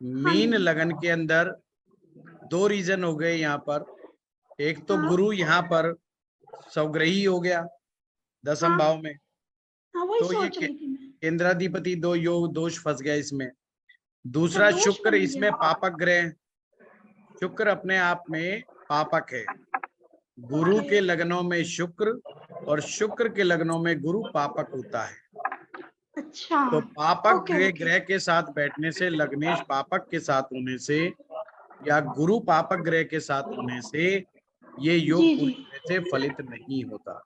S1: मीन लगन के अंदर 2 रीजन हो गए यहाँ पर। एक तो गुरु यहाँ पर स्वग्रही हो गया दशम भाव में,
S14: हाँ, वही
S1: तो ये
S14: सोच रही थी मैं।
S1: केंद्राधिपति 2 योग दोष फंस गया इसमें। दूसरा
S14: दोष
S1: शुक्र
S14: बन
S1: इसमें
S14: गया।
S1: पापक ग्रह, शुक्र अपने आप में पापक है। गुरु के लग्नों में शुक्र और शुक्र के लग्नों में गुरु पापक होता है।
S14: अच्छा,
S1: तो पापक
S14: ओके,
S1: ग्रह के साथ बैठने से, लग्नेश पापक के साथ होने से या गुरु पापक ग्रह के साथ होने से ये योग
S14: जी,
S1: पूरी
S14: जी।
S1: तरह से फलित नहीं होता।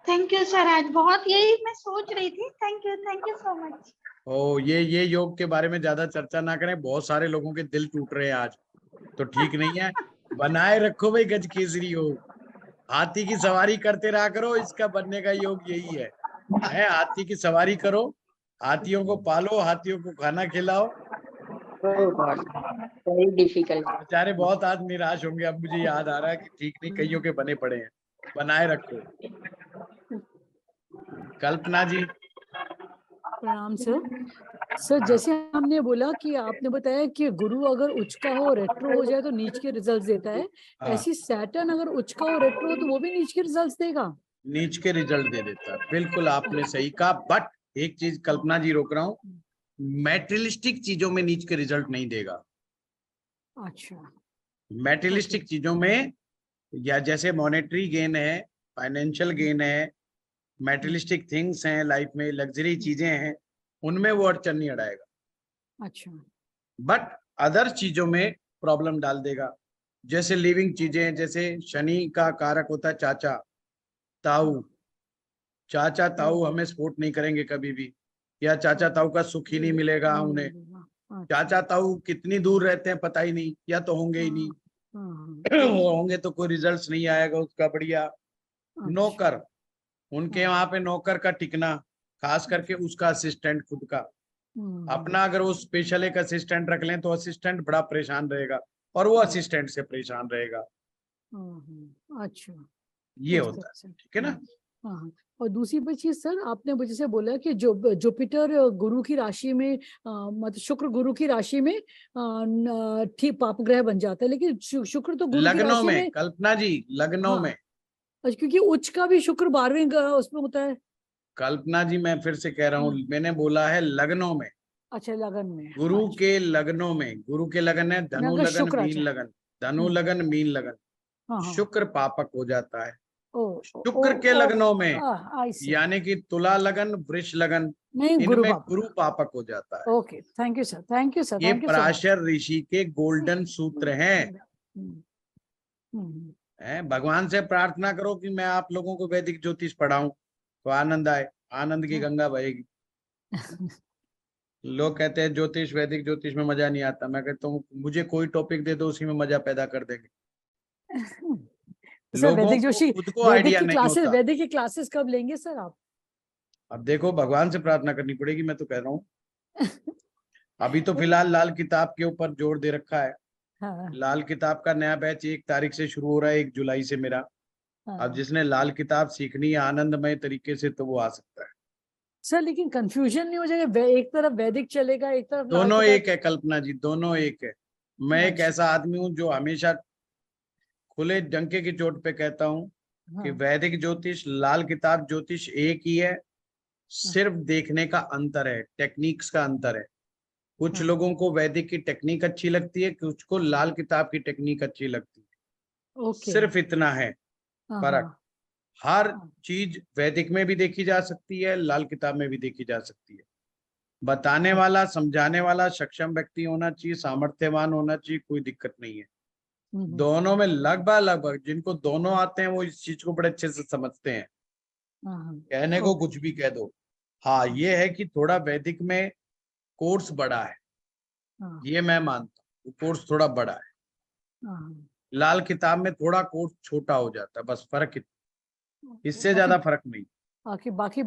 S14: थैंक यू सर, आज बहुत यही मैं सोच रही थी। Thank you so much.
S1: ओ ये योग के बारे में ज्यादा चर्चा ना करें, बहुत सारे लोगों के दिल टूट रहे हैं आज, तो ठीक नहीं है। बनाए रखो भाई गज केसरी योग, हाथी की सवारी करते रहा करो, इसका बनने का योग यही है। हाथी की सवारी करो, हाथियों को पालो, हाथियों को खाना खिलाओ।
S11: Very difficult.
S1: बेचारे बहुत आज निराश होंगे। अब मुझे याद आ रहा है कि ठीक नहीं, कईयों के बने पड़े हैं। बनाए रखो। कल्पना जी।
S15: प्रणाम सर। सर जैसे हमने बोला कि आपने बताया कि गुरु अगर उच्च का हो, रेट्रो हो जाए तो नीच के रिजल्ट्स देता है,
S1: हाँ।
S15: ऐसी सैटर्न अगर उच्च का हो, रेट्रो हो तो वो भी नीच के रिजल्ट्स देगा?
S1: नीच के रिजल्ट दे देता है, बिल्कुल आपने सही कहा। बट एक चीज कल्पना जी रोक रहा हूँ, मैटेरियलिस्टिक चीजों में नीच के रिजल्ट नहीं देगा।
S15: अच्छा।
S1: मेटेरियलिस्टिक चीजों में, या जैसे मॉनेटरी गेन है, फाइनेंशियल गेन है, मेटेरियलिस्टिक थिंग्स हैं लाइफ में, लग्जरी चीजें हैं, उनमें वो अड़चन नहीं अड़ाएगा।
S15: अच्छा।
S1: बट अदर चीजों में प्रॉब्लम डाल देगा। जैसे लिविंग चीजें, जैसे शनि का कारक होता है चाचा ताऊ, चाचा ताऊ हमें सपोर्ट नहीं करेंगे कभी भी, या चाचा ताऊ का सुख ही नहीं मिलेगा उन्हें। चाचा ताऊ कितनी दूर रहते हैं पता ही नहीं, या तो होंगे ही नहीं, होंगे तो कोई रिजल्ट्स नहीं आएगा उसका बढ़िया। नौकर, उनके वहां पे नौकर का टिकना, खास करके उसका असिस्टेंट खुद का अपना, अगर वो स्पेशल एक असिस्टेंट रख लें तो असिस्टेंट बड़ा परेशान रहेगा और वो असिस्टेंट से परेशान रहेगा।
S15: अच्छा,
S1: ये होता है, ठीक है ना।
S15: हाँ। और दूसरी चीज सर, आपने मुझे से बोला कि जो जुपिटर गुरु की राशि में मतलब शुक्र गुरु की राशि में ठीक पाप ग्रह बन जाता है, लेकिन शुक्र तो गुरु की
S1: लग्नों
S15: राशि
S1: में, कल्पना जी लग्नों में,
S15: क्योंकि उच्च का भी शुक्र 12वें उसमें होता है।
S1: कल्पना जी मैं फिर से कह रहा हूँ, मैंने बोला है लग्नों में।
S15: अच्छा, लगन में,
S1: गुरु के लग्नों में, गुरु के लगन है धनु
S15: लगन
S1: लगन
S15: शुक्र,
S1: मीन
S15: अच्छा।
S1: लगन, धनु लगन मीन लगन, शुक्र पापक हो जाता है शुक्र के लग्नों में, यानी कि तुला लगन वृष लगन,
S15: नहीं, गुरु
S1: इनमें
S15: पापक।
S1: गुरु पापक हो जाता है।
S15: Okay, thank you sir, thank you sir,
S1: ये
S15: thank you so much.
S1: Parashar ऋषि के गोल्डन सूत्र हैं। भगवान से प्रार्थना करो कि मैं आप लोगों को वैदिक ज्योतिष पढ़ाऊं तो आनंद आए, आनंद की गंगा बहेगी। लोग कहते हैं ज्योतिष, वैदिक ज्योतिष में मजा नहीं आता। मैं कहता हूँ मुझे कोई टॉपिक दे दो, उसी में मजा पैदा कर देंगे।
S15: सर
S1: लोगों
S15: वैदिक
S1: को
S15: जोशी,
S1: खुद को आइडिया नहीं होता।
S15: वैदिक की क्लासेस कब लेंगे सर आप?
S1: अब देखो, भगवान से प्रार्थना करनी पड़ेगी, मैं तो कह रहा हूँ। अभी तो फिलहाल लाल किताब के ऊपर जोर दे रखा है।
S15: हाँ।
S1: लाल किताब का नया बैच 1 तारीख से शुरू हो रहा है, 1 जुलाई से मेरा। अब जिसने लाल किताब सीखनी है आनंदमय तरीके से, तो वो आ सकता है।
S15: सर लेकिन कंफ्यूजन नहीं हो जाएगा, एक तरफ वैदिक चलेगा, एक तरफ लाल
S1: दोनों
S15: किताब?
S1: एक है कल्पना जी, दोनों एक है। मैं एक ऐसा आदमी हूँ जो हमेशा खुले डंके की चोट पे कहता हूँ कि वैदिक ज्योतिष, लाल किताब ज्योतिष एक ही है, सिर्फ देखने का अंतर है, टेक्निक्स का अंतर है। कुछ लोगों को वैदिक की टेक्निक अच्छी लगती है, कुछ को लाल किताब की टेक्निक अच्छी लगती है। सिर्फ इतना है फर्क। हर चीज वैदिक में भी देखी जा सकती है, लाल किताब में भी देखी जा सकती है। बताने वाला, समझाने वाला सक्षम व्यक्ति होना चाहिए, सामर्थ्यवान होना चाहिए, कोई दिक्कत नहीं है। दोनों में लगभग जिनको दोनों आते हैं वो इस चीज को बड़े अच्छे से समझते हैं। कहने को कुछ भी कह दो। हाँ, ये है कि थोड़ा वैदिक में कोर्स बड़ा है, ये मैं मानता हूँ, कोर्स थोड़ा बड़ा है। लाल किताब में थोड़ा कोर्स छोटा हो जाता है, बस फर्क इतना, इससे ज्यादा फर्क नहीं।
S15: बाकी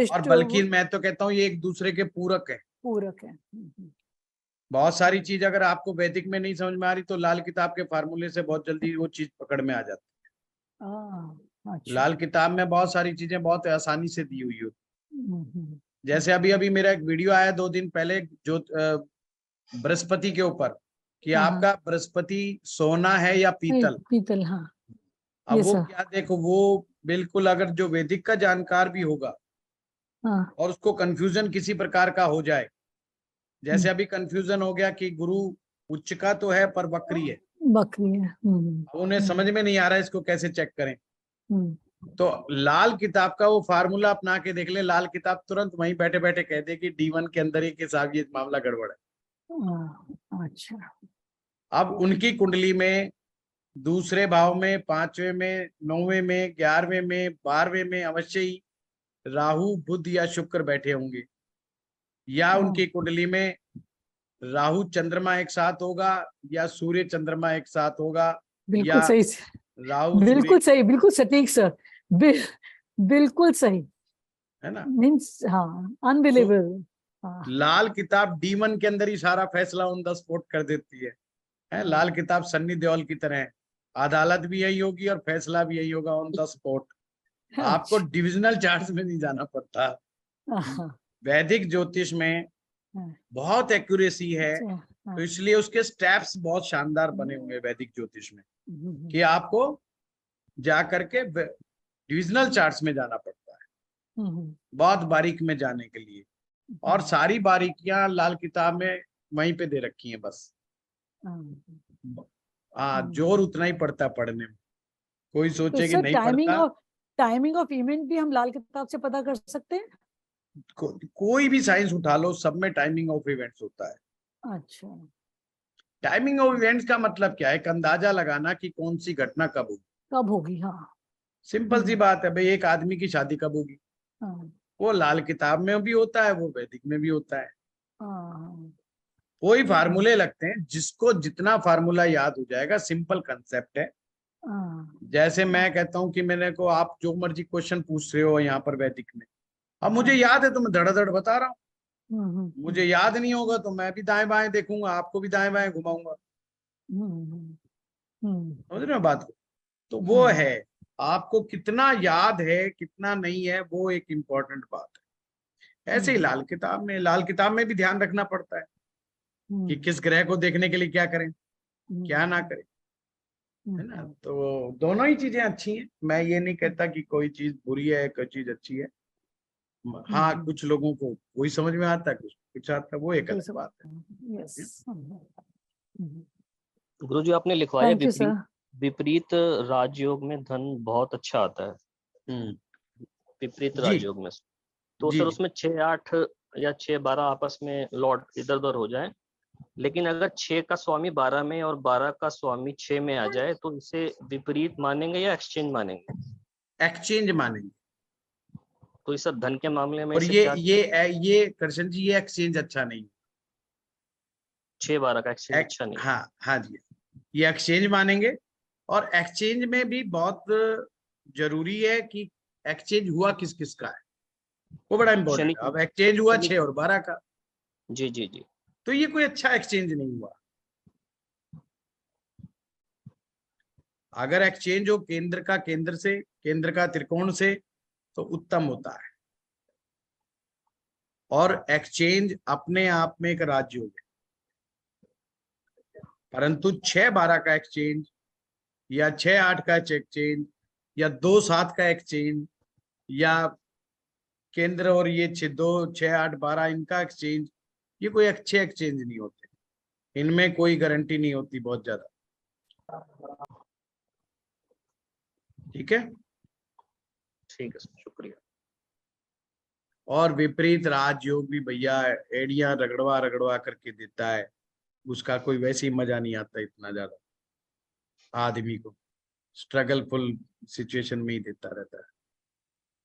S1: और बल्कि मैं तो कहता हूँ ये एक दूसरे के पूरक है।
S15: पूरक है।
S1: बहुत सारी चीज अगर आपको वैदिक में नहीं समझ में आ रही तो लाल किताब के फार्मूले से बहुत जल्दी वो चीज पकड़ में आ जाती है।
S15: अच्छा।
S1: लाल किताब में बहुत सारी चीजें बहुत आसानी से दी हुई होती। जैसे अभी मेरा एक वीडियो आया 2 दिन पहले, जो बृहस्पति के ऊपर, कि आपका बृहस्पति सोना है या पीतल।
S15: पीतल, हाँ।
S1: अब वो क्या, देखो वो बिल्कुल, अगर जो वैदिक का जानकार भी होगा और उसको कंफ्यूजन किसी प्रकार का हो जाए, जैसे अभी कंफ्यूजन हो गया कि गुरु उच्च का तो है पर वक्री है, उन्हें समझ में नहीं आ रहा है इसको कैसे चेक करें। तो लाल किताब का वो फार्मूला अपना के देख ले, लाल किताब तुरंत वहीं बैठे बैठे कह दे कि D1 के अंदर ही के साथ ये मामला गड़बड़ है।
S15: अच्छा।
S1: अब उनकी कुंडली में दूसरे भाव में, 5वें में, 9वें में, 11वें में, 12वें में अवश्य ही राहु, बुध या शुक्र बैठे होंगे, या उनकी कुंडली में राहु चंद्रमा एक साथ होगा, या सूर्य चंद्रमा एक साथ होगा,
S15: बिल्कुल सही,
S1: राहु
S15: बिल्कुल सही, बिल्कुल सटीक सर, बिल्कुल सही
S1: है ना।
S15: मीन्स हाँ, अनबिलीवेबल।
S1: लाल किताब D1 के अंदर ही सारा फैसला ऑन द स्पॉट कर देती है। लाल किताब सन्नी देओल की तरह है, अदालत भी यही होगी और फैसला भी यही होगा ऑन द स्पॉट। आपको डिविजनल चार्ट्स में नहीं जाना पड़ता। वैदिक ज्योतिष में बहुत एक्यूरेसी है, तो इसलिए उसके स्टेप्स बहुत शानदार बने हुए हैं वैदिक ज्योतिष में, कि आपको जा करके डिविजनल चार्ट्स में जाना पड़ता है बहुत बारीक में जाने के लिए, और सारी बारीकियां लाल किताब में वहीं पे दे रखी हैं बस। जोर उतना ही पड़ता है पढ़ने में। कोई
S15: तो
S1: सोचे कि
S15: सर
S1: नहीं पढ़ता,
S15: टाइमिंग ऑफ इवेंट भी हम लाल किताब से पता कर सकते हैं?
S1: कोई भी साइंस उठा लो, सब में टाइमिंग ऑफ इवेंट्स होता है।
S15: अच्छा,
S1: टाइमिंग ऑफ इवेंट्स का मतलब क्या है? एक अंदाजा लगाना कि कौन सी घटना कब होगी।
S15: हाँ।
S1: सिंपल सी बात है भाई, एक आदमी की शादी कब होगी,
S15: हाँ,
S1: वो लाल किताब में भी होता है, वो वैदिक में भी होता है।
S15: हाँ,
S1: कोई फार्मूले लगते हैं, जिसको जितना फार्मूला याद हो जाएगा, सिंपल कंसेप्ट है।
S15: हाँ,
S1: जैसे मैं कहता हूँ कि मैंने को आप जो मर्जी क्वेश्चन पूछ रहे हो यहाँ पर वैदिक में, अब मुझे याद है तो मैं धड़ाधड़ बता रहा हूँ। मुझे याद नहीं होगा तो मैं भी दाएं बाएं देखूंगा, आपको भी दाएं बाएं घुमाऊंगा। समझ रहे हो बात को? तो वो है, आपको कितना याद है कितना नहीं है, वो एक इम्पोर्टेंट बात है। ऐसे ही लाल किताब में भी ध्यान रखना पड़ता है कि किस ग्रह को देखने के लिए क्या करें, क्या ना करें, है ना। तो दोनों ही चीजें अच्छी हैं, मैं ये नहीं कहता कि कोई चीज बुरी है कोई चीज अच्छी है। हाँ, कुछ लोगों को कोई समझ में आता है, कुछ आता है, वो एक अलग बात है।
S5: गुरुजी आपने लिखवाया
S15: थैंक यू सर।
S5: विपरीत राजयोग में धन बहुत अच्छा आता है। विपरीत
S1: जी।
S5: राजयोग में तो
S1: जी,
S5: सर
S1: जी।
S5: उसमें 6-8 या 6-12 आपस में लॉर्ड इधर उधर हो जाए, लेकिन अगर 6 का स्वामी 12 में और 12 का स्वामी 6 में आ जाए तो इसे विपरीत मानेंगे या एक्सचेंज मानेंगे?
S1: एक्सचेंज मानेंगे।
S5: तो इस धन के मामले में
S1: और
S5: इसे
S1: ये कृष्ण जी, ये एक्सचेंज अच्छा नहीं।
S5: 6-12 का एक्सचेंज अच्छा नहीं।
S1: हाँ जी, ये एक्सचेंज मानेंगे। और एक्सचेंज में भी बहुत जरूरी है कि एक्सचेंज हुआ किस किस का है, वो बड़ा इंपॉर्टेंट है। अब एक्सचेंज हुआ 6 और 12 का,
S5: जी जी जी,
S1: तो ये कोई अच्छा एक्सचेंज नहीं हुआ। अगर एक्सचेंज हो केंद्र का केंद्र से, केंद्र का त्रिकोण से, तो उत्तम होता है। और एक्सचेंज अपने आप में एक राज्य हो, परंतु 6-12 का एक्सचेंज या 6-8 का एक्सचेंज या 2-7 का एक्सचेंज या केंद्र और ये 2-6-8-12 इनका एक्सचेंज, ये कोई अच्छे एक्सचेंज नहीं होते। इनमें कोई गारंटी नहीं होती बहुत ज्यादा। ठीक है,
S5: ठीक है सर, शुक्रिया।
S1: और विपरीत राजयोग भी भैया एड़ियां रगड़वा रगड़वा करके देता है, उसका कोई वैसे ही मजा नहीं आता इतना ज्यादा। आदमी को स्ट्रगलफुल सिचुएशन में ही देता रहता है।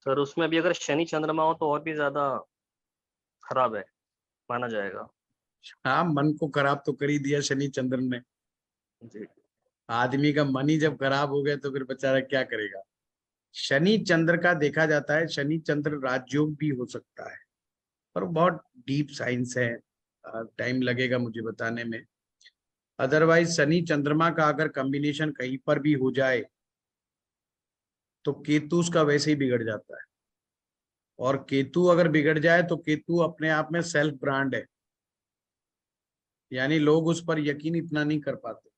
S5: सर उसमें भी अगर शनि चंद्रमा हो तो और भी ज्यादा खराब है माना जाएगा।
S1: हाँ, मन को खराब तो कर ही दिया शनि चंद्र ने। आदमी का मन ही जब खराब हो गया तो फिर बेचारा क्या करेगा। शनि चंद्र का देखा जाता है, शनि चंद्र राजयोग भी हो सकता है, पर बहुत डीप साइंस है, टाइम लगेगा मुझे बताने में। अदरवाइज शनि चंद्रमा का अगर कॉम्बिनेशन कहीं पर भी हो जाए तो केतु उसका वैसे ही बिगड़ जाता है। और केतु अगर बिगड़ जाए तो केतु अपने आप में सेल्फ ब्रांड है, यानी लोग उस पर यकीन इतना नहीं कर पाते।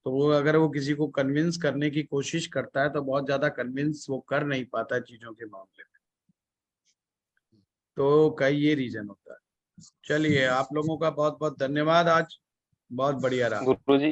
S1: तो वो अगर वो किसी को कन्विंस करने की कोशिश करता है तो बहुत ज्यादा कन्विंस वो कर नहीं पाता चीजों के मामले में। तो कई ये रीजन होता है। चलिए, आप लोगों का बहुत बहुत धन्यवाद, आज बहुत बढ़िया रहा।
S16: गुरुजी